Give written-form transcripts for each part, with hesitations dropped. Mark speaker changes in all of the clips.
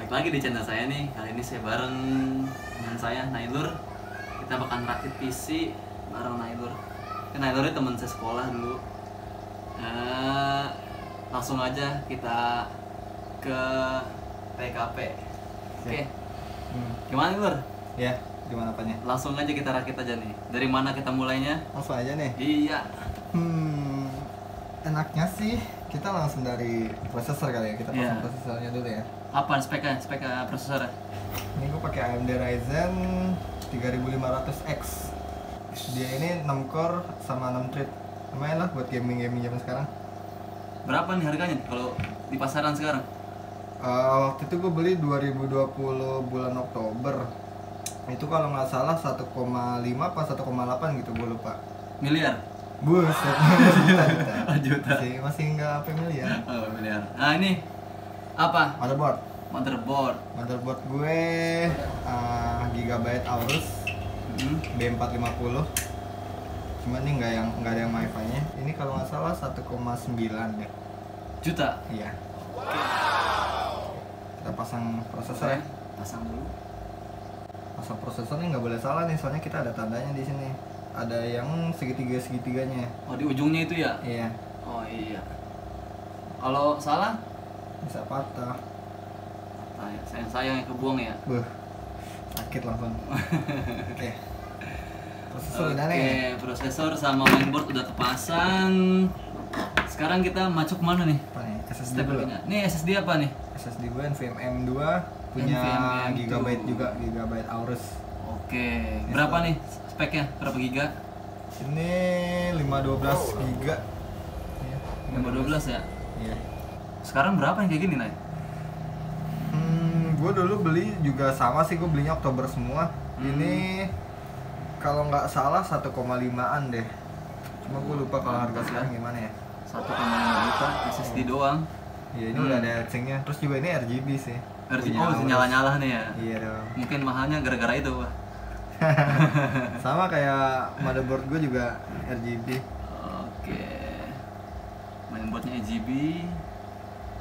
Speaker 1: Balik lagi di channel saya nih. Kali ini saya bareng teman saya Nailur. Kita bakal rakit PC bareng Nailur. Nailur itu teman saya sekolah dulu. Langsung aja kita ke TKP. Oke. Gimana Nailur?
Speaker 2: Ya, gimana apanya?
Speaker 1: Langsung aja kita rakit aja nih. Dari mana kita mulainya?
Speaker 2: Langsung aja nih.
Speaker 1: Iya.
Speaker 2: Enaknya sih kita langsung dari prosesor kali ya. Kita pasang
Speaker 1: Iya.
Speaker 2: prosesornya dulu ya.
Speaker 1: Apa speknya prosesornya?
Speaker 2: Ini gue pakai AMD Ryzen 3500X. Dia ini 6 core sama 6 thread. Lumayan lah buat gaming-gaming zaman sekarang.
Speaker 1: Berapa nih harganya kalau di pasaran sekarang?
Speaker 2: Waktu itu gue beli 2020 bulan Oktober. Itu kalau nggak salah 1,5 apa 1,8 gitu, gue lupa.
Speaker 1: Miliar?
Speaker 2: Buset, juta.
Speaker 1: Juta.
Speaker 2: Masih nggak sampai miliar.
Speaker 1: Oh, miliar. Nah, ini apa?
Speaker 2: Motherboard.
Speaker 1: Motherboard.
Speaker 2: Gue Gigabyte Aorus B450. Cuman ini nggak ada yang wifi-nya. Ini kalau nggak salah 1,9 ya.
Speaker 1: Juta.
Speaker 2: Iya. Kita pasang prosesor ya.
Speaker 1: Pasang dulu.
Speaker 2: Pasang prosesornya nggak boleh salah nih, soalnya kita ada tandanya di sini. Ada yang segitiganya.
Speaker 1: Oh, di ujungnya itu ya?
Speaker 2: Iya.
Speaker 1: Oh iya. Kalau salah?
Speaker 2: Bisa patah.
Speaker 1: Sayang yang kebuang ya.
Speaker 2: Beuh. Sakit langsung. Oke. Prosesor udah
Speaker 1: Oke,
Speaker 2: nih.
Speaker 1: prosesor sama mainboard udah kepasang. Sekarang kita masuk mana nih?
Speaker 2: Apa nih? SSD
Speaker 1: Step
Speaker 2: dulu.
Speaker 1: berikutnya. Nih SSD apa nih?
Speaker 2: SSD gue NVMe M2 punya
Speaker 1: NVMe M2.
Speaker 2: Gigabyte juga, Gigabyte Aorus.
Speaker 1: Oke. Berapa nih speknya? Berapa giga?
Speaker 2: Ini 512 giga. Iya,
Speaker 1: 512 ya?
Speaker 2: Iya.
Speaker 1: Sekarang berapa yang kayak gini, Nay?
Speaker 2: Gue dulu beli juga sama sih, gue belinya Oktober semua. Ini kalau nggak salah 1,5an deh. Cuma gue lupa kalau harga sekarang gimana ya.
Speaker 1: 1,5 juta SSD doang.
Speaker 2: Iya, ini udah ada etchingnya. Terus juga ini RGB sih.
Speaker 1: RGB,
Speaker 2: Punya
Speaker 1: oh
Speaker 2: Aorus.
Speaker 1: nyala-nyala nih ya?
Speaker 2: Iya dong.
Speaker 1: Mungkin mahalnya gara-gara itu, Pak.
Speaker 2: Sama kayak motherboard gue juga RGB.
Speaker 1: Oke. Mainboardnya RGB,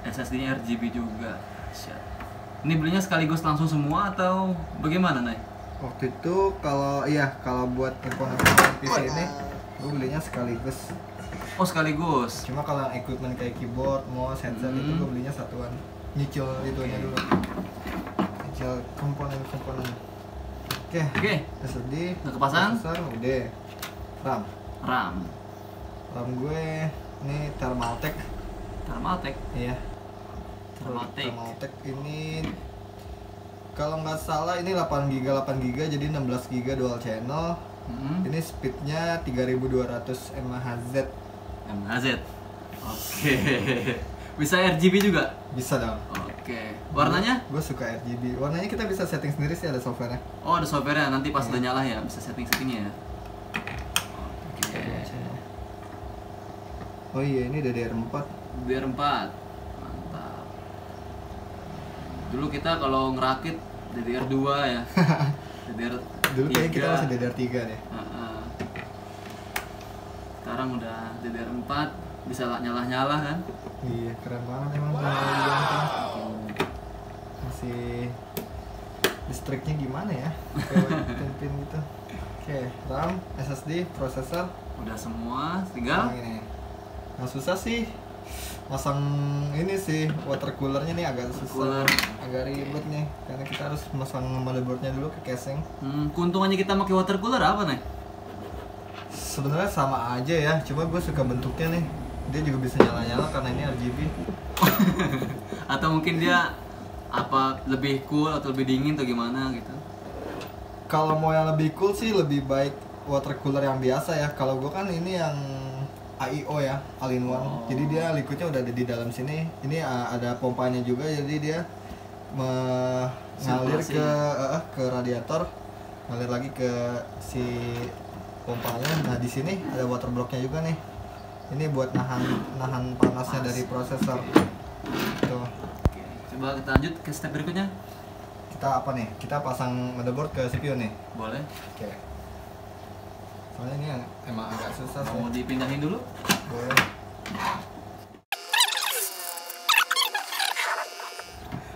Speaker 1: SSD-nya RGB juga. Siap. Ini belinya sekaligus langsung semua atau bagaimana, Nay?
Speaker 2: Waktu itu kalau buat komponen PC ini gue belinya sekaligus.
Speaker 1: Oh, sekaligus.
Speaker 2: Cuma kalau yang equipment kayak keyboard, mouse, headset itu gue belinya satuan. Nyicil itunya dulu. Nyicil komponen. Oke. SSD
Speaker 1: Udah kepasang?
Speaker 2: prosesor udah. RAM gue ini Thermaltake. Iya. Thermaltake ini kalau nggak salah ini 8 GB jadi 16 GB dual channel. Ini speednya 3200 mHz.
Speaker 1: Oke. Bisa RGB juga?
Speaker 2: Bisa dong.
Speaker 1: Oke. Warnanya?
Speaker 2: Gue suka RGB. Warnanya kita bisa setting sendiri sih, ada softwarenya.
Speaker 1: Oh, ada software-nya. Nanti pas udah nyala ya, bisa setting-settingnya ya. Oke.
Speaker 2: Oh iya, ini DDR4.
Speaker 1: DDR4. Mantap. Dulu kita kalau ngerakit DDR2 ya. DDR3.
Speaker 2: Dulu kayaknya kita masih DDR3 deh.
Speaker 1: Sekarang udah DDR4, bisa nyala-nyala kan?
Speaker 2: Iya, keren banget emang DDR4. Masih listriknya gimana ya? Kayak pin gitu. Oke, RAM, SSD, prosesor
Speaker 1: Udah semua, tinggal
Speaker 2: ini. Nah, susah sih masang ini sih, water coolernya nih agak susah. Agak ribet nih, karena kita harus masang motherboardnya dulu ke casing.
Speaker 1: Keuntungannya kita pakai water cooler apa nih?
Speaker 2: Sebenarnya sama aja ya, cuma gue suka bentuknya nih. Dia juga bisa nyala-nyala karena ini RGB.
Speaker 1: Atau mungkin dia apa lebih cool atau lebih dingin atau gimana gitu?
Speaker 2: Kalau mau yang lebih cool sih lebih baik water cooler yang biasa ya. Kalau gue kan ini yang AIO ya, all-in-one. Jadi dia liquidnya udah ada di dalam sini. Ini ada pompanya juga, jadi dia mengalir ke radiator, ngalir lagi ke si pompanya. Nah di sini ada water blocknya juga nih. Ini buat nahan panasnya dari prosesor. Tuh.
Speaker 1: Oke. Coba kita lanjut ke step berikutnya.
Speaker 2: Kita apa nih? Kita pasang motherboard ke CPU nih.
Speaker 1: Boleh.
Speaker 2: Oke. Soalnya ini emang agak susah sih.
Speaker 1: Mau dipindahin dulu?
Speaker 2: Boleh.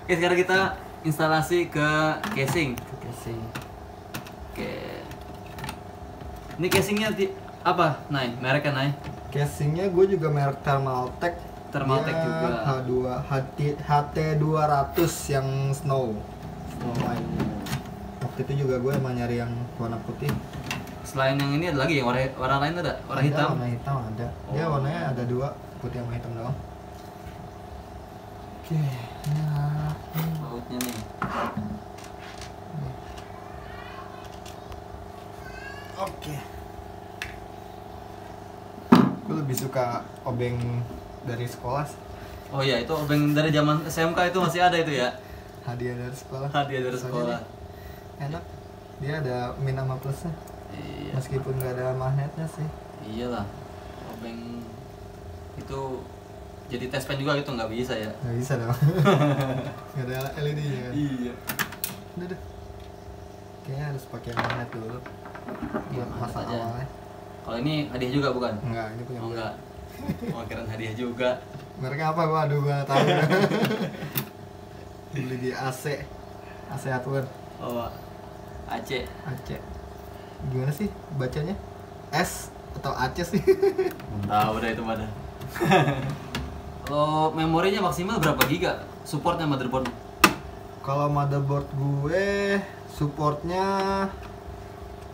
Speaker 1: Oke, sekarang kita instalasi ke casing.
Speaker 2: Casing.
Speaker 1: Oke. Ini casingnya apa? Nai, mereknya Nai?
Speaker 2: Casingnya gue juga merek Thermaltake.
Speaker 1: Thermaltake
Speaker 2: Dia
Speaker 1: juga.
Speaker 2: HT200 yang snow. White. Waktu itu juga gue emang nyari yang warna putih.
Speaker 1: Selain yang ini ada lagi yang warna lain ada? Warna hitam?
Speaker 2: Warna hitam ada. Dia
Speaker 1: Oh.
Speaker 2: warnanya ada dua, putih sama hitam doang. Oke, nah.
Speaker 1: Bautnya nih.
Speaker 2: Oke. Gue lebih suka obeng dari sekolah.
Speaker 1: Oh iya, itu obeng dari zaman SMK itu masih ada itu ya?
Speaker 2: Hadiah dari sekolah.
Speaker 1: Hadiah dari sekolah.
Speaker 2: Enak. Dia ada min sama plusnya.
Speaker 1: Iya.
Speaker 2: Meskipun nggak ada magnetnya sih.
Speaker 1: Iyalah. Obeng itu jadi test pen juga gitu nggak bisa ya?
Speaker 2: Nggak bisa dong. Nggak ada LED-nya kan.
Speaker 1: Iya.
Speaker 2: Udah deh. Kayaknya harus pakai magnet dulu. Buat
Speaker 1: Magnet
Speaker 2: masa
Speaker 1: aja.
Speaker 2: awalnya.
Speaker 1: Kalau ini hadiah juga bukan?
Speaker 2: Enggak, ini punya
Speaker 1: Oh
Speaker 2: gue.
Speaker 1: enggak. Oh kirain hadiah juga.
Speaker 2: Mereknya apa? Gua aduh gua nggak tahu. Beli di AC Hardware.
Speaker 1: Oh Aceh.
Speaker 2: Aceh. Gimana sih bacanya? S atau Aceh sih?
Speaker 1: Tahu udah itu pada. Kalau memorinya maksimal berapa giga? Supportnya motherboard?
Speaker 2: Kalau motherboard gue supportnya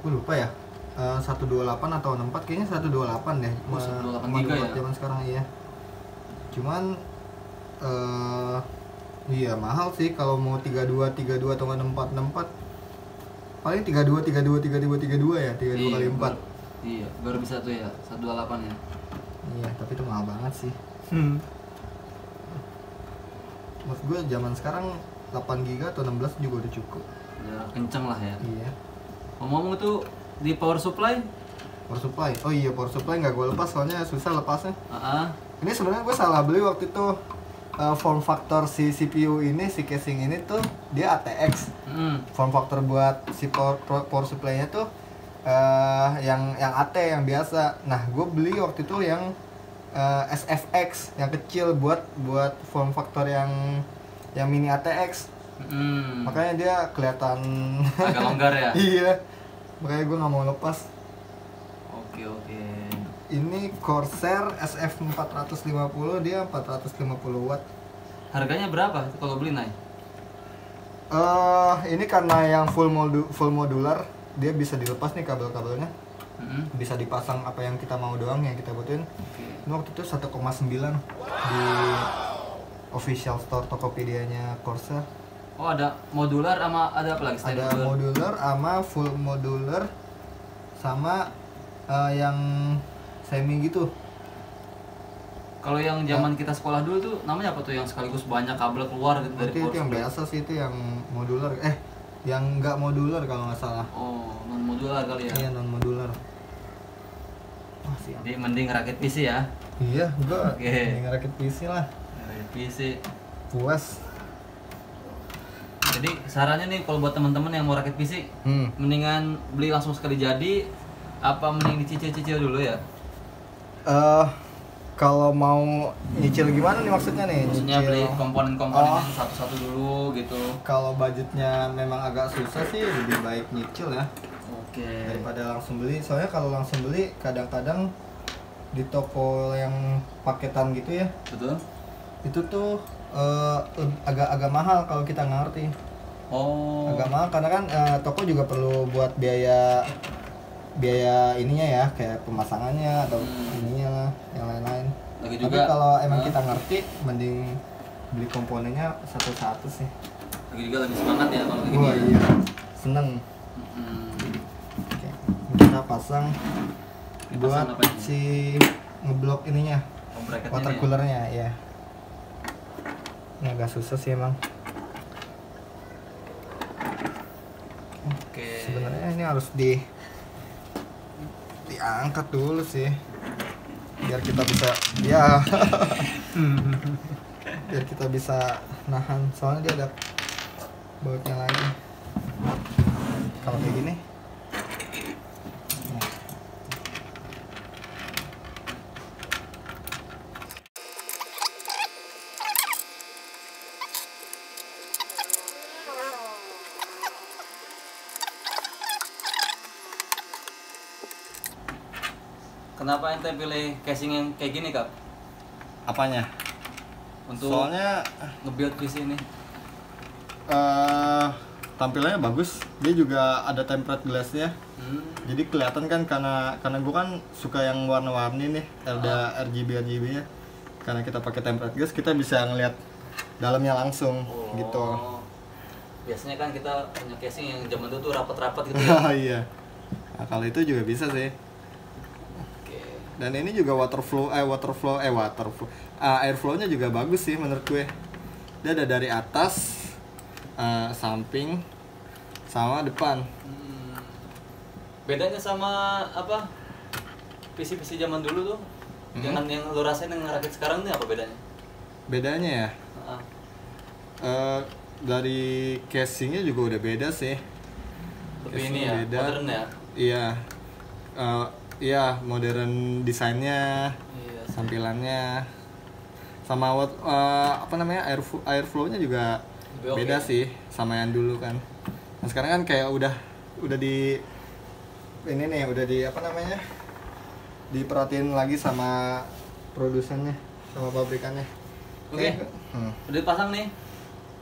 Speaker 2: gue lupa ya. 128 atau 64 kayaknya 128 deh.
Speaker 1: Oh, 128 giga
Speaker 2: Motherboard
Speaker 1: ya?
Speaker 2: zaman sekarang iya. Cuman iya mahal sih kalau mau 32 atau 64 paling 32 ya 32 kali 4.
Speaker 1: Iya, baru bisa tuh ya 128 ya.
Speaker 2: Iya, tapi itu mahal banget sih. Maksud gue zaman sekarang 8 giga atau 16 juga udah cukup.
Speaker 1: Udah kenceng lah ya.
Speaker 2: Iya.
Speaker 1: Ngomong-ngomong itu di power supply?
Speaker 2: Power supply. Oh iya, power supply nggak gue lepas soalnya susah lepasnya.
Speaker 1: Ah,
Speaker 2: Ini sebenarnya gue salah beli waktu itu. Form factor si CPU ini, si casing ini tuh dia ATX. Form factor buat si power supply-nya tuh yang AT yang biasa. Nah, gue beli waktu itu yang SFX yang kecil buat form factor yang mini ATX. Makanya dia kelihatan
Speaker 1: agak longgar ya.
Speaker 2: iya. Makanya gue nggak mau lepas.
Speaker 1: Oke.
Speaker 2: Ini Corsair SF450, dia 450 watt.
Speaker 1: Harganya berapa kalau beli Nay?
Speaker 2: Ini karena yang full modular, dia bisa dilepas nih kabel-kabelnya. Bisa dipasang apa yang kita mau doang yang kita butuhin. Ini waktu itu 1,9 di official store Tokopedia-nya Corsair.
Speaker 1: Oh ada modular sama ada apa lagi?
Speaker 2: Ada modular sama full modular sama yang semi gitu.
Speaker 1: Kalau yang zaman kita sekolah dulu tuh namanya apa tuh yang sekaligus banyak kabel keluar gitu dari
Speaker 2: Berarti
Speaker 1: power
Speaker 2: itu yang
Speaker 1: supply?
Speaker 2: biasa sih, itu yang modular. Yang nggak modular kalau nggak salah.
Speaker 1: Oh, non modular kali ya.
Speaker 2: Iya, non modular. Wah, siap.
Speaker 1: Jadi mending rakit PC ya.
Speaker 2: Iya, gua
Speaker 1: Oke.
Speaker 2: ngerakit PC lah.
Speaker 1: Rakit PC.
Speaker 2: Puas.
Speaker 1: Jadi sarannya nih kalau buat teman-teman yang mau rakit PC, mendingan beli langsung sekali jadi apa mending dicicil-cicil dulu ya?
Speaker 2: Kalau mau nyicil gimana nih maksudnya nih?
Speaker 1: Maksudnya
Speaker 2: Nyicil.
Speaker 1: beli komponen-komponen
Speaker 2: Oh.
Speaker 1: satu-satu dulu gitu.
Speaker 2: Kalau budgetnya memang agak susah sih, lebih baik nyicil ya
Speaker 1: Oke.
Speaker 2: daripada langsung beli. Soalnya kalau langsung beli kadang-kadang di toko yang paketan gitu ya,
Speaker 1: Betul?
Speaker 2: itu tuh agak mahal kalau kita nggak ngerti.
Speaker 1: Oh.
Speaker 2: Agak mahal karena kan toko juga perlu buat biaya ininya ya, kayak pemasangannya atau ininya lah, yang lain-lain.
Speaker 1: Lagi
Speaker 2: Tapi
Speaker 1: juga
Speaker 2: kalau emang kita ngerti, mending beli komponennya satu-satu sih.
Speaker 1: lagi juga lebih semangat ya kalau kayak
Speaker 2: Wah
Speaker 1: gini.
Speaker 2: iya, seneng. Oke, kita pasang buat
Speaker 1: Dipasang apa ini?
Speaker 2: si ngeblok ininya,
Speaker 1: Oh, bracketnya
Speaker 2: water
Speaker 1: nih ya?
Speaker 2: coolernya ya. Ini agak susah sih emang.
Speaker 1: Oke.
Speaker 2: Sebenarnya ini harus diangkat dulu sih, biar kita bisa biar kita bisa nahan, soalnya dia ada bautnya lagi. Kalau kayak gini
Speaker 1: Kenapa ente pilih casing yang kayak gini, Kak?
Speaker 2: Apanya?
Speaker 1: Untuk
Speaker 2: Soalnya
Speaker 1: nge-build PC ini.
Speaker 2: Tampilannya bagus. Dia juga ada tempered glassnya. Jadi kelihatan kan karena gue kan suka yang warna-warni nih, ada RGB nya. Karena kita pakai tempered glass, kita bisa ngelihat dalamnya langsung gitu.
Speaker 1: Biasanya kan kita punya casing yang zaman dulu tuh rapat-rapat gitu ya.
Speaker 2: Iya. Nah, kalau itu juga bisa sih.
Speaker 1: Oke.
Speaker 2: Dan ini juga airflow-nya juga bagus sih menurut gue. Dia ada dari atas, samping, sama depan.
Speaker 1: Bedanya sama apa? PC-PC zaman dulu tuh. Dengan yang lo rasain dengan rakit sekarang nih apa bedanya?
Speaker 2: Bedanya ya? Dari casingnya juga udah beda sih.
Speaker 1: Lebih ini ya,
Speaker 2: beda.
Speaker 1: modern ya?
Speaker 2: Iya. Iya, modern desainnya,
Speaker 1: Iya,
Speaker 2: tampilannya, sama airflow-nya juga
Speaker 1: lebih
Speaker 2: beda
Speaker 1: oke.
Speaker 2: sih sama yang dulu kan. Nah sekarang kan kayak udah di ini nih, udah diperhatiin lagi sama produsennya, sama pabrikannya.
Speaker 1: Oke. Udah dipasang nih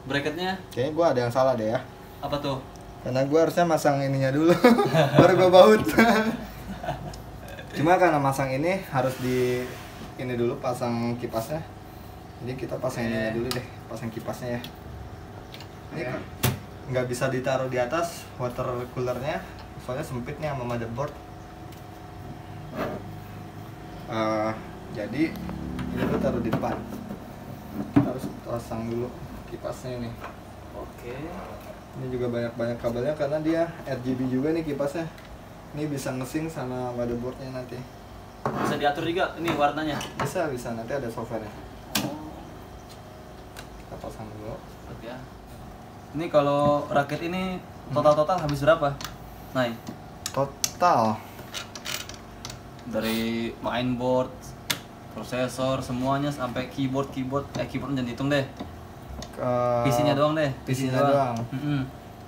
Speaker 1: bracketnya.
Speaker 2: Kayaknya gue ada yang salah deh ya.
Speaker 1: Apa tuh?
Speaker 2: Karena gue harusnya masang ininya dulu, baru gue baut. Cuma karena masang ini harus ini dulu pasang kipasnya. Jadi kita pasang ininya dulu deh, pasang kipasnya ya. Ini nggak bisa ditaruh di atas water coolernya, soalnya sempit nih sama motherboard. Jadi ini tuh taruh di depan. Kita harus pasang dulu kipasnya ini.
Speaker 1: Oke.
Speaker 2: Ini juga banyak kabelnya karena dia RGB juga nih kipasnya. Ini bisa nge-sync sama motherboardnya nanti.
Speaker 1: Bisa diatur juga ini warnanya.
Speaker 2: Bisa nanti ada softwarenya. Kita pasang dulu.
Speaker 1: Ya. Ini kalau rakit ini total habis berapa? Nah,
Speaker 2: Total
Speaker 1: dari mainboard, prosesor, semuanya sampai keyboard jangan dihitung deh. PC-nya doang deh.
Speaker 2: PC-nya doang.
Speaker 1: Mm-mm.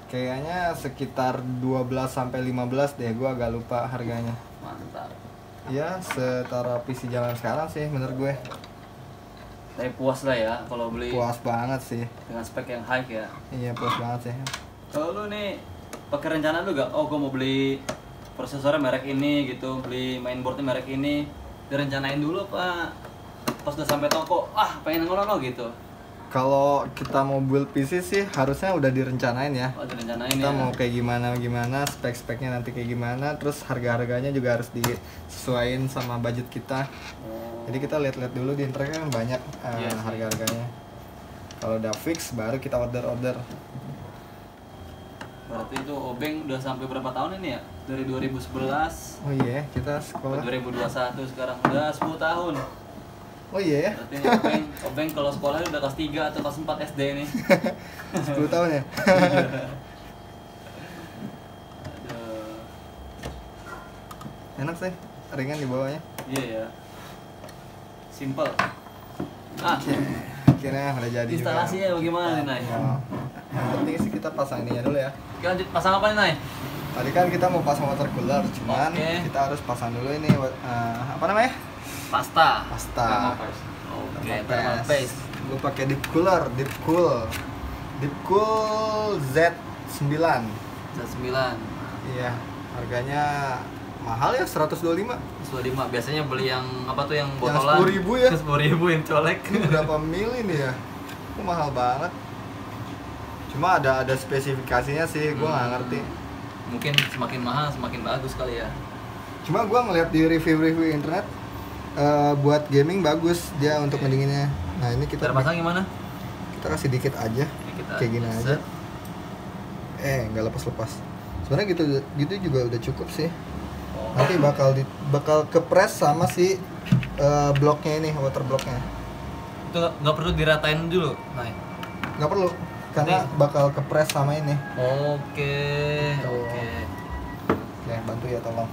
Speaker 2: Kayaknya sekitar 12 sampai 15 deh, gua agak lupa harganya.
Speaker 1: Mantap.
Speaker 2: Ya, setara PC zaman sekarang sih menurut gue.
Speaker 1: Tapi puas lah ya kalau beli
Speaker 2: Puas banget sih.
Speaker 1: dengan spek yang high ya.
Speaker 2: Iya, puas banget sih.
Speaker 1: Kalau lu nih pakai rencana lu gak? Oh, gue mau beli prosesornya merek ini gitu, beli mainboardnya merek ini. Direncanain dulu apa? Pas udah sampai toko, pengen ngono gitu.
Speaker 2: Kalau kita mau build PC sih harusnya udah direncanain ya.
Speaker 1: Oh, direncanain
Speaker 2: Kita
Speaker 1: ya.
Speaker 2: mau kayak gimana, spek-speknya nanti kayak gimana, terus harga-harganya juga harus disesuaiin sama budget kita. Jadi kita lihat-lihat dulu di internet kan banyak
Speaker 1: Iya sih.
Speaker 2: harga-harganya. Kalau udah fix baru kita order.
Speaker 1: Berarti itu Obeng udah sampai berapa tahun ini ya? Dari 2011
Speaker 2: Oh iya, kita
Speaker 1: ke
Speaker 2: sekolah.
Speaker 1: 2021 sekarang udah 10 tahun.
Speaker 2: Oh iya ya,
Speaker 1: Berarti Obeng kalau sekolah udah kelas 3 atau kelas 4 SD nih.
Speaker 2: 10 tahun ya.
Speaker 1: Aduh.
Speaker 2: Enak sih, ringan di bawahnya.
Speaker 1: Iya ya. Simple.
Speaker 2: Akhirnya udah jadi
Speaker 1: Instalasinya
Speaker 2: juga.
Speaker 1: bagaimana nih, Nay?
Speaker 2: Ya. Yang penting sih kita pasang ininya dulu ya.
Speaker 1: Kita lanjut pasang apa nih, Nay?
Speaker 2: Tadi kan kita mau pasang water cooler, cuman
Speaker 1: Oke.
Speaker 2: kita harus pasang dulu ini apa namanya?
Speaker 1: Pasta.
Speaker 2: Pasta.
Speaker 1: Oke, thermal paste.
Speaker 2: Gue pakai deep cool Z9.
Speaker 1: Z9.
Speaker 2: Iya, harganya mahal ya 125.
Speaker 1: 125. Biasanya beli yang apa tuh yang
Speaker 2: Yang
Speaker 1: botolan?
Speaker 2: 10.000 ya.
Speaker 1: 10.000 yang colek.
Speaker 2: Ini berapa mili nih ya? Kok mahal banget. Cuma ada spesifikasinya sih, gue nggak ngerti.
Speaker 1: Mungkin semakin mahal semakin bagus kali ya.
Speaker 2: Cuma gue ngeliat di review internet, buat gaming bagus dia untuk ngedinginnya. Nah ini kita
Speaker 1: Cara pasang gimana?
Speaker 2: kita kasih dikit aja,
Speaker 1: Kita
Speaker 2: kayak gini aja.
Speaker 1: set.
Speaker 2: Nggak lepas. Sebenarnya gitu juga udah cukup sih.
Speaker 1: Oh.
Speaker 2: Nanti bakal kepres sama si bloknya ini, water blocknya.
Speaker 1: Itu nggak perlu diratain dulu, Nay.
Speaker 2: Nggak perlu, karena bakal kepres sama ini.
Speaker 1: Oke. Oke.
Speaker 2: Oke, bantu ya tolong.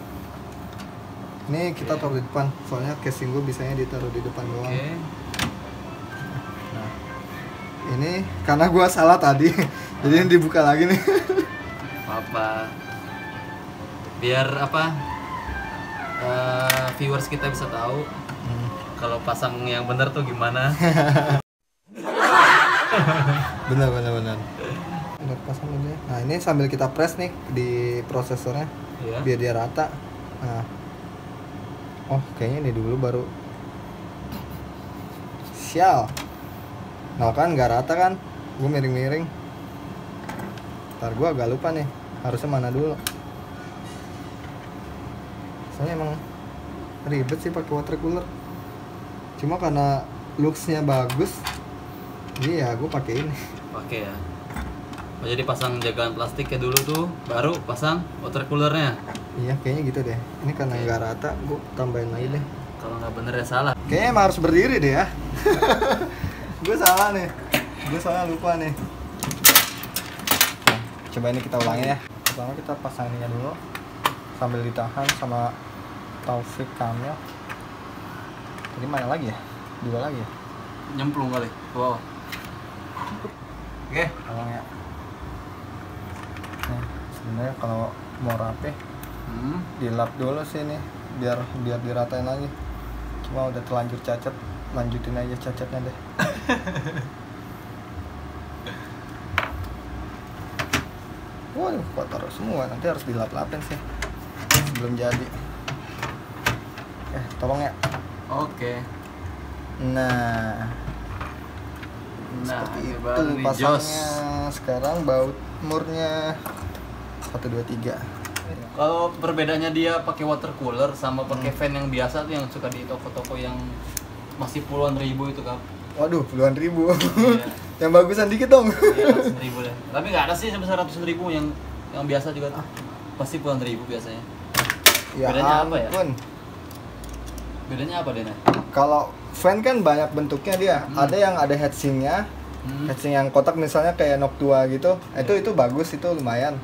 Speaker 2: Ini kita taruh di depan, soalnya casing gue bisanya ditaruh di depan doang.
Speaker 1: Oke.
Speaker 2: Nah, ini karena gue salah tadi, jadi ini dibuka lagi nih.
Speaker 1: Apa? Biar apa? viewers kita bisa tahu kalau pasang yang bener tuh gimana.
Speaker 2: Benar. Udah pasang dulu ya. Nah ini sambil kita press nih di prosesornya, biar dia rata. Nah, oh kayaknya ini dulu baru. Sial. Nah kan nggak rata kan, gue miring-miring. Ntar gue agak lupa nih, harusnya mana dulu. Soalnya emang ribet sih pakai water cooler. Cuma karena looks-nya bagus, jadi ya gue pakai ini.
Speaker 1: Pakai ya. Oh, jadi pasang jagaan plastiknya dulu tuh, baru pasang water coolernya.
Speaker 2: Iya kayaknya gitu deh. Ini karena nggak rata, gue tambahin lagi deh.
Speaker 1: Kalau nggak bener ya salah.
Speaker 2: Kayaknya emang harus berdiri deh ya. Gue salah nih. Gue soalnya lupa nih. Nah, coba ini kita ulangi ya. Pertama kita pasang ininya dulu sambil ditahan sama Taufik Kamil. Jadi mana lagi ya? Dua lagi ya?
Speaker 1: Nyemplung kali. Wow.
Speaker 2: Oke, tolong ya. Nih, sebenarnya kalau mau rapi, dilap dulu sih nih, biar diratain lagi. Cuma udah terlanjur cacat, lanjutin aja cacatnya deh. Waduh, kotor semua, nanti harus dilap-lapin sih. Belum jadi. Tolong ya.
Speaker 1: Oke.
Speaker 2: Nah, seperti itu pasangnya. Sekarang baut murnya 1, 2, 3.
Speaker 1: Kalau perbedaannya dia pakai water cooler sama pakai fan yang biasa tuh yang suka di toko-toko yang masih puluhan ribu itu kan.
Speaker 2: Waduh, puluhan ribu.
Speaker 1: Iya.
Speaker 2: Yang bagusan dikit dong.
Speaker 1: Iya, ratusan ribu deh. Tapi nggak ada sih sampai 100 ribu yang biasa juga tuh. Pasti puluhan ribu biasanya.
Speaker 2: Ya
Speaker 1: bedanya apa ya? Bedanya apa Dena?
Speaker 2: Kalau fan kan banyak bentuknya dia. Ada yang ada heatsinknya. Heatsink yang kotak misalnya kayak Note 2 gitu. Itu bagus, itu lumayan.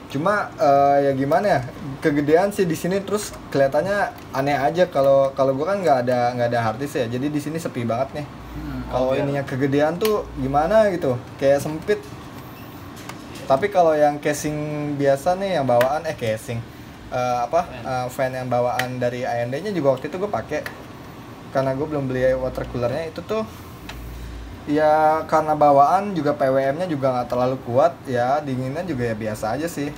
Speaker 2: Cuma ya gimana ya, kegedean sih di sini, terus kelihatannya aneh aja. Kalau gua kan nggak ada harddisk ya, jadi di sini sepi banget nih. Kalau ininya kegedean tuh gimana gitu, kayak sempit. Tapi kalau yang casing biasa nih, yang bawaan casing fan yang bawaan dari AMD-nya juga waktu itu gue pakai, karena gue belum beli water coolernya itu tuh. Ya karena bawaan juga PWM-nya juga nggak terlalu kuat ya, dinginnya juga ya biasa aja sih.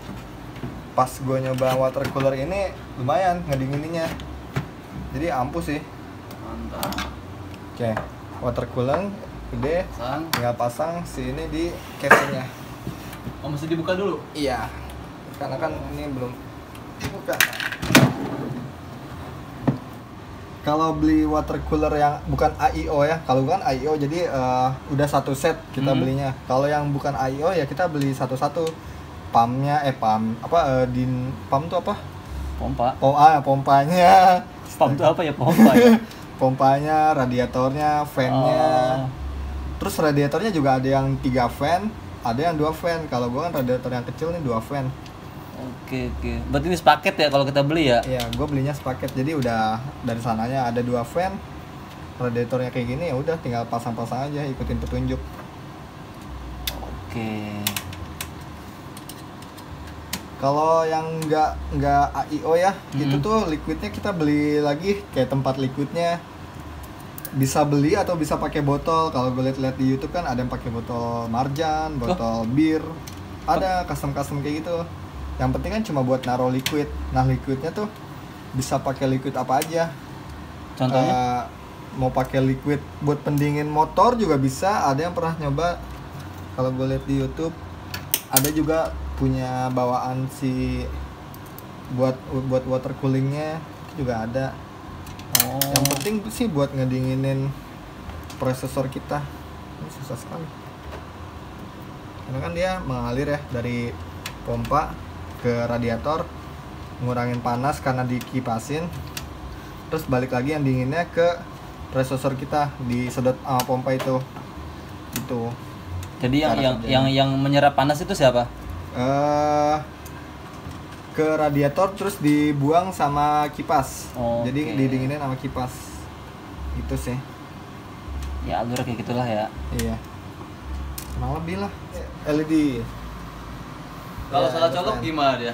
Speaker 2: Pas gue nyoba water cooler ini lumayan ngedingininnya, jadi ampuh sih.
Speaker 1: Mantap.
Speaker 2: Oke, water cooler gede, tinggal pasang si ini di casingnya.
Speaker 1: Oh, mesti dibuka dulu?
Speaker 2: Iya, karena kan ini belum dibuka. Kalau beli water cooler yang bukan AIO ya, kalau kan AIO jadi udah satu set kita belinya. Kalau yang bukan AIO ya kita beli satu-satu. Pumpnya pump tuh apa?
Speaker 1: Pompa.
Speaker 2: Pompanya.
Speaker 1: Pump tuh apa ya, pompa ya?
Speaker 2: Pompanya, radiatornya, fan-nya. Terus radiatornya juga ada yang 3 fan, ada yang 2 fan. Kalau gua kan radiator yang kecil nih 2 fan.
Speaker 1: Oke. Berarti ini sepaket ya kalau kita beli ya?
Speaker 2: Iya, gue belinya sepaket. Jadi udah dari sananya ada 2 fan, radiatornya kayak gini, ya udah tinggal pasang-pasang aja, ikutin petunjuk.
Speaker 1: Oke.
Speaker 2: Kalau yang nggak AIO ya, itu tuh liquidnya kita beli lagi kayak tempat liquidnya. Bisa beli atau bisa pakai botol. Kalau gue lihat di YouTube kan ada yang pakai botol marjan, botol bir, ada custom kayak gitu. Yang penting kan cuma buat naruh liquid. Nah liquidnya tuh bisa pakai liquid apa aja.
Speaker 1: Contohnya?
Speaker 2: Mau pakai liquid buat pendingin motor juga bisa. Ada yang pernah nyoba. Kalau gue lihat di YouTube, ada juga punya bawaan si buat water coolingnya juga ada. Yang penting sih buat ngedinginin prosesor kita. Ini susah sekali. Karena kan dia mengalir ya dari pompa ke radiator, ngurangin panas karena dikipasin, terus balik lagi yang dinginnya ke prosesor kita, disedot sama pompa itu. Gitu.
Speaker 1: Jadi yang menyerap panas itu siapa?
Speaker 2: Ke radiator terus dibuang sama kipas. Jadi
Speaker 1: Oke.
Speaker 2: didinginin sama kipas. Gitu sih.
Speaker 1: Ya alur kayak gitulah ya.
Speaker 2: Iya. Kurang lebih lah. LED.
Speaker 1: Kalau
Speaker 2: Ya,
Speaker 1: salah
Speaker 2: ada
Speaker 1: colok
Speaker 2: fan.
Speaker 1: gimana dia?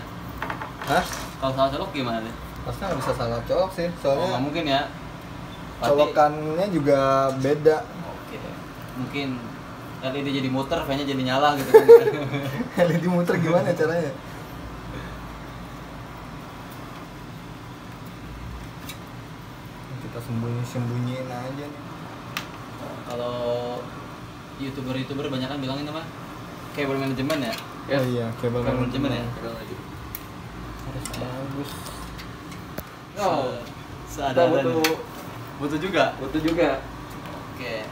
Speaker 2: Hah?
Speaker 1: Kalau salah colok gimana dia?
Speaker 2: Harusnya nggak bisa salah colok sih,
Speaker 1: Oh,
Speaker 2: soalnya
Speaker 1: nggak mungkin ya. Berarti-
Speaker 2: colokannya juga beda.
Speaker 1: Oke. Mungkin LED jadi muter, fan-nya jadi nyala gitu kan.
Speaker 2: LED muter gimana caranya? Kita sembunyiin aja nih.
Speaker 1: Kalau YouTuber banyak kan bilang itu mah cable management ya.
Speaker 2: Oh iya, kabel
Speaker 1: Cable management ya.
Speaker 2: harus bagus.
Speaker 3: Oh,
Speaker 1: Seada
Speaker 3: kita
Speaker 1: butuh juga.
Speaker 3: butuh juga
Speaker 1: Oke.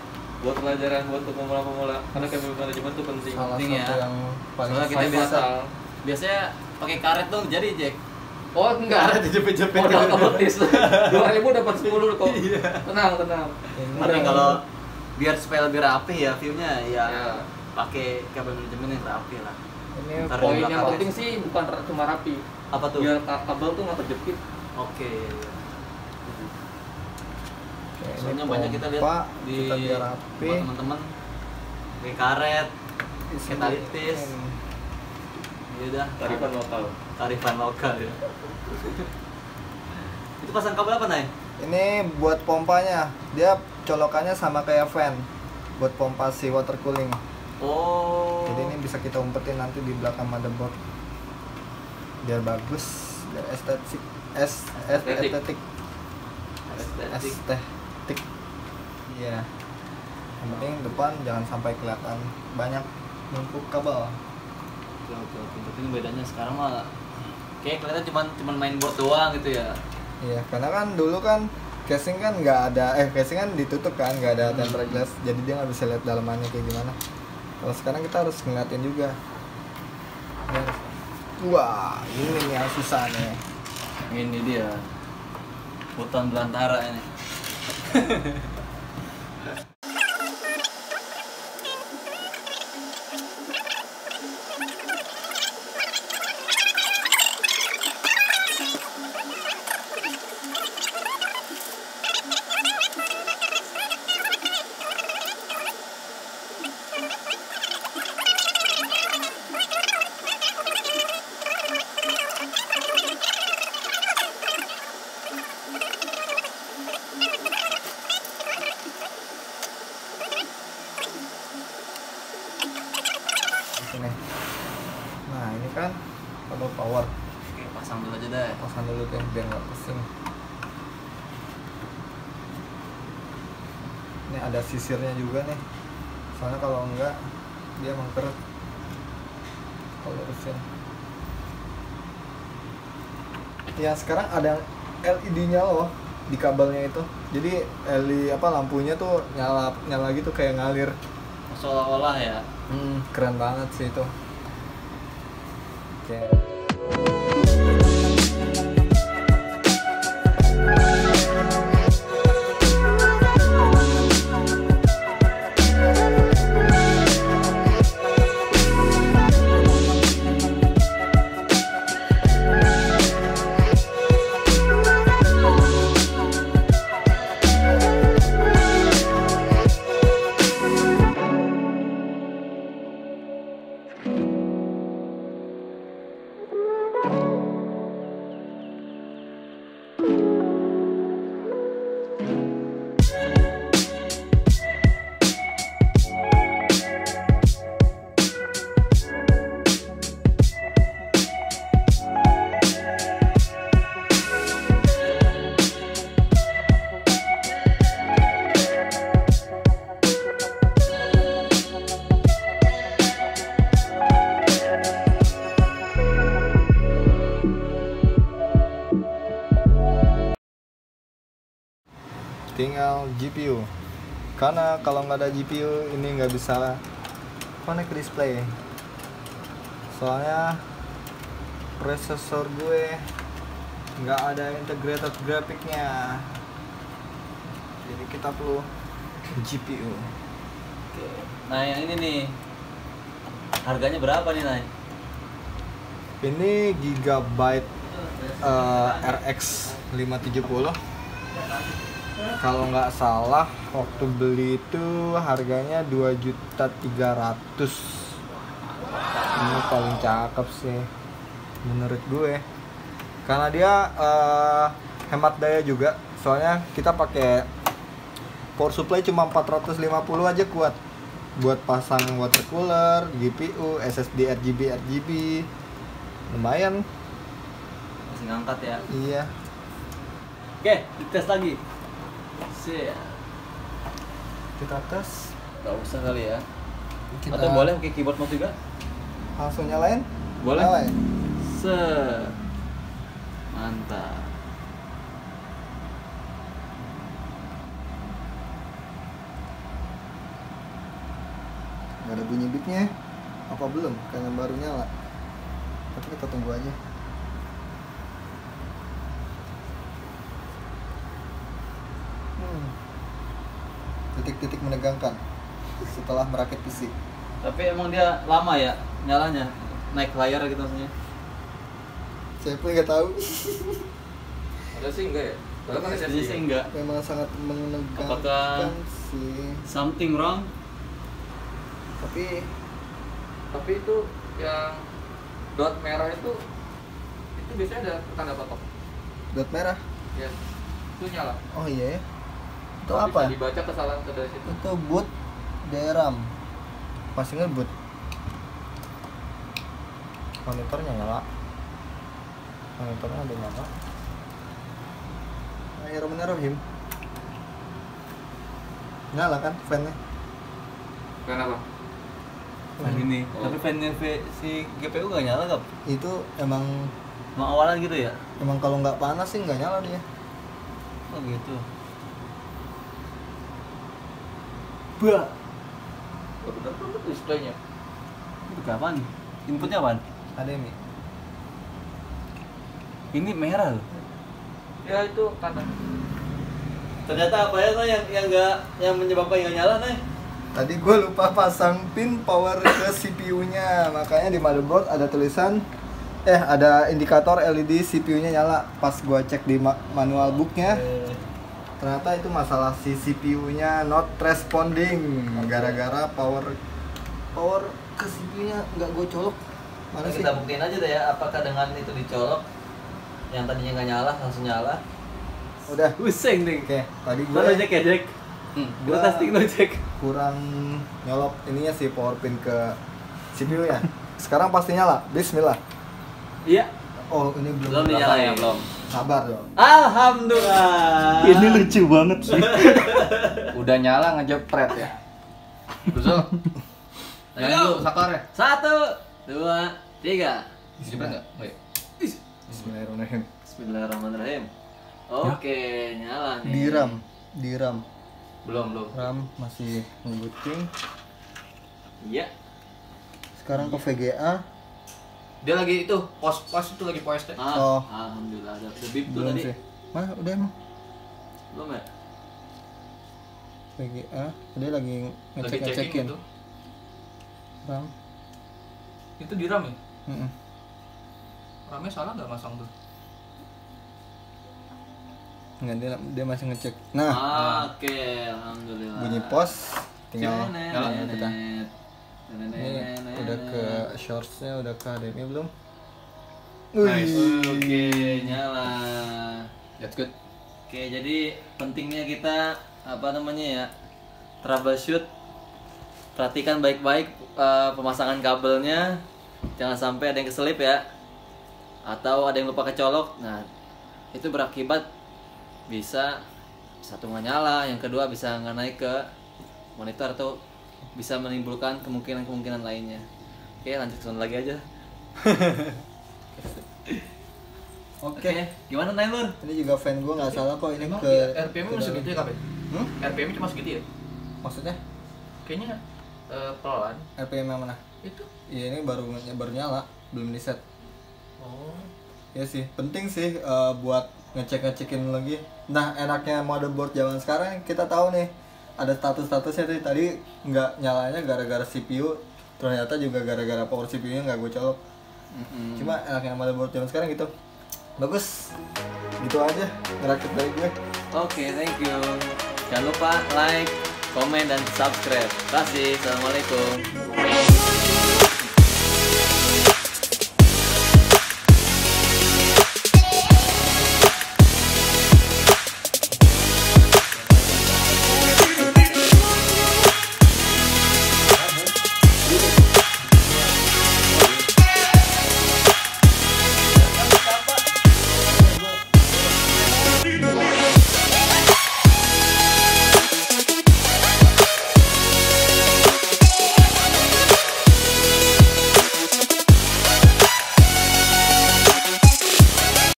Speaker 3: buat pelajaran buat pemula-pemula karena kabel manajemen itu penting.
Speaker 2: Salah
Speaker 1: penting
Speaker 2: satu
Speaker 1: ya.
Speaker 2: yang paling
Speaker 1: Soalnya kita
Speaker 3: Paling
Speaker 1: biasa
Speaker 3: fatal.
Speaker 1: biasanya pakai karet dong jadi Jack.
Speaker 3: Oh enggak,
Speaker 1: dijepit-jepit.
Speaker 3: modal otomatis 2.000 dapat 10 kok.
Speaker 1: Iya.
Speaker 3: Tenang.
Speaker 1: Tapi kalau biar supaya lebih rapi ya view-nya ya,
Speaker 3: Ya.
Speaker 1: pakai kabel manajemen yang rapi lah.
Speaker 2: ini
Speaker 1: Ntar
Speaker 3: Poin
Speaker 1: di
Speaker 3: yang
Speaker 1: belakang.
Speaker 3: penting sih bukan cuma rapi,
Speaker 1: Apa tuh?
Speaker 3: biar kabel tuh nggak terjepit.
Speaker 1: Oke.
Speaker 2: kayak
Speaker 1: Soalnya
Speaker 2: ini
Speaker 1: banyak kita lihat
Speaker 2: pompa,
Speaker 1: di
Speaker 2: kita biar rapi.
Speaker 1: buat teman-teman pakai karet,
Speaker 2: Isi-
Speaker 1: talitis. Ya udah,
Speaker 3: Tarifan lokal.
Speaker 1: tarifan lokal ya. Itu pasang kabel apa, Nay?
Speaker 2: Ini buat pompanya, dia colokannya sama kayak fan buat pompa si water cooling.
Speaker 1: Oh.
Speaker 2: Jadi ini bisa kita umpetin nanti di belakang motherboard biar bagus, biar estetik,
Speaker 3: Estetik.
Speaker 2: estetik,
Speaker 3: Estetik.
Speaker 2: estetik. Iya. Yang penting depan jangan sampai kelihatan banyak numpuk kabel.
Speaker 1: Oke. Tapi ini bedanya sekarang mah kayak kelihatan cuman main board doang gitu ya.
Speaker 2: Iya, karena kan dulu kan casing kan nggak ada, casing kan ditutup kan, nggak ada tempered glass, jadi dia nggak bisa lihat dalamannya kayak gimana. Kalau sekarang kita harus ngeliatin juga. Wah, ini nih yang susah nih.
Speaker 1: Ini dia. Hutan belantara ini.
Speaker 2: Ini. Nah, ini kan kabel power.
Speaker 1: Oke, pasang dulu aja deh.
Speaker 2: Pasang dulu deh biar nggak pusing. Ini ada sisirnya juga nih. Soalnya kalau enggak dia mengkeret. Kalau lurusin. Ya sekarang ada LED-nya loh di kabelnya itu. Jadi LED lampunya tuh nyala gitu kayak ngalir.
Speaker 1: Seolah-olah ya.
Speaker 2: Keren banget sih itu. Oke. Tinggal GPU, karena kalau nggak ada GPU ini nggak bisa connect ke display, soalnya prosesor gue nggak ada integrated grafiknya, jadi kita perlu GPU.
Speaker 1: Oke. Nah, yang ini nih. Harganya berapa nih, Nay?
Speaker 2: Ini Gigabyte RX 570. Kalau nggak salah waktu beli itu harganya 2.300.000. Ini paling cakep sih menurut gue. Karena dia hemat daya juga. Soalnya kita pakai power supply cuma 450 aja kuat. Buat pasang water cooler, GPU, SSD RGB. Lumayan.
Speaker 1: Masih ngangkat ya.
Speaker 2: Iya.
Speaker 1: Oke, dites lagi. Siap.
Speaker 2: Kita tes.
Speaker 1: Gak usah kali ya.
Speaker 2: Kita
Speaker 1: Atau boleh pakai keyboard mouse juga?
Speaker 2: langsung nyalain?
Speaker 1: Boleh.
Speaker 2: Nyalain.
Speaker 1: Mantap.
Speaker 2: Gak ada bunyi beatnya. Apa belum? Karena baru nyala. Tapi kita tunggu aja. Titik-titik menegangkan setelah merakit PC.
Speaker 1: Tapi emang dia lama ya nyalanya? Naik layar gitu maksudnya?
Speaker 2: Saya pun nggak tahu.
Speaker 3: Ada sih enggak ya? Kalau kan
Speaker 1: Biasanya sih enggak.
Speaker 2: Memang sangat menegangkan
Speaker 1: Apakah
Speaker 2: sih.
Speaker 1: something wrong?
Speaker 3: Tapi itu yang dot merah itu biasanya ada tanda patok.
Speaker 2: Dot merah.
Speaker 3: Ya. Itu nyala.
Speaker 2: Oh iya ya. Itu
Speaker 3: Bisa
Speaker 2: apa?
Speaker 3: dibaca kesalahan dari situ.
Speaker 2: Itu boot DRAM. Masih nge-boot. Monitornya nyala. Monitornya ada nyala. Bismillahirrahmanirrahim. Nyala kan fan-nya?
Speaker 3: Kenapa?
Speaker 1: Fan ini.
Speaker 3: Oh.
Speaker 1: Tapi fan-nya si GPU gak nyala gak?
Speaker 2: Itu emang
Speaker 1: Awalan gitu ya?
Speaker 2: kalau nggak panas sih nggak nyala dia.
Speaker 1: Oh gitu. Bah.
Speaker 3: Benar-benar displaynya.
Speaker 1: Itu kapan? Inputnya apaan?
Speaker 2: HDMI.
Speaker 1: Ini merah loh.
Speaker 3: Ya itu kanan.
Speaker 1: Ternyata apa ya tuh yang menyebabkan nggak nyala nih?
Speaker 2: Tadi gue lupa pasang pin power ke CPU-nya, makanya di motherboard ada tulisan ada indikator LED CPU-nya nyala. Pas gue cek di manual book-nya, ternyata itu masalah si CPU-nya not responding gara-gara power ke CPU-nya nggak gue colok. Mana sih?
Speaker 1: Kita buktiin aja deh ya, apakah dengan itu dicolok yang tadinya nggak nyala langsung nyala.
Speaker 2: Udah.
Speaker 1: Pusing nih.
Speaker 2: Oke, tadi gue
Speaker 1: Lo cek ya Jack. Gue
Speaker 2: Gua-
Speaker 1: testing lo cek.
Speaker 2: kurang nyolok ininya sih power pin ke CPU-nya. Sekarang pasti nyala. Bismillah.
Speaker 1: Iya.
Speaker 2: Oh, ini belum.
Speaker 1: Belum dinyalain belum.
Speaker 2: Sabar dong.
Speaker 1: Alhamdulillah.
Speaker 4: Ini lucu banget sih.
Speaker 3: Udah nyala ngejepret ya. Betul.
Speaker 1: Ayo.
Speaker 3: Yang dulu sakar ya.
Speaker 1: 1, 2, 3.
Speaker 3: Jepret enggak? Enggak ya?
Speaker 2: Bismillahirrahmanirrahim.
Speaker 1: Bismillahirrahmanirrahim. Oke, nyala nih.
Speaker 2: Di RAM.
Speaker 3: Belum.
Speaker 2: RAM masih ngebooting.
Speaker 1: Iya.
Speaker 2: Sekarang ke VGA.
Speaker 3: Dia lagi itu pos itu lagi pos teh.
Speaker 2: Oh.
Speaker 1: Alhamdulillah ada bip tuh
Speaker 2: Belum
Speaker 1: tadi.
Speaker 2: sih. Mana udah emang
Speaker 1: Belum ya?
Speaker 2: VGA. Dia lagi
Speaker 3: Lagi checking
Speaker 2: ngecek-ngecekin
Speaker 3: itu.
Speaker 2: RAM.
Speaker 3: Itu di RAM ya?
Speaker 2: Mm-mm.
Speaker 3: RAM-nya salah enggak masang tuh?
Speaker 2: Enggak, dia masih ngecek. Nah,
Speaker 1: Oke, alhamdulillah.
Speaker 2: bunyi pos tinggal
Speaker 1: Nyala
Speaker 2: kita. Ini udah ke shortsnya, udah ke HDMI belum?
Speaker 3: Nice.
Speaker 1: Oke, nyala.
Speaker 3: That's good.
Speaker 1: Oke, jadi pentingnya kita ya? Troubleshoot. Perhatikan baik-baik pemasangan kabelnya. Jangan sampai ada yang keselip ya. Atau ada yang lupa kecolok. Nah, itu berakibat bisa satu nggak nyala, yang kedua bisa nggak naik ke monitor atau bisa menimbulkan kemungkinan lainnya. Oke, lanjut ke lagi aja. Oke, gimana Nailur?
Speaker 2: Ini juga fan gue nggak salah kok ini
Speaker 3: Emang
Speaker 2: ke
Speaker 3: RPM
Speaker 2: ke
Speaker 3: masih
Speaker 2: dalam.
Speaker 3: gitu ya, Kabe?
Speaker 2: Hmm?
Speaker 3: RPM cuma segitu ya?
Speaker 2: Maksudnya
Speaker 3: Kayaknya pelan.
Speaker 2: RPM yang mana?
Speaker 3: Itu.
Speaker 2: Iya, ini baru nyala, belum di set.
Speaker 3: Oh.
Speaker 2: Ya sih, penting sih buat ngecekin lagi. Nah, enaknya motherboard zaman sekarang kita tahu nih ada statusnya tadi nggak nyalanya gara-gara CPU, ternyata juga gara-gara power CPU-nya nggak gue colok. Cuma enaknya motherboard zaman sekarang gitu. Bagus. Gitu aja ngerakit dari gue.
Speaker 1: Oke, thank you. Jangan lupa like, komen, dan subscribe. Terima kasih. Assalamualaikum.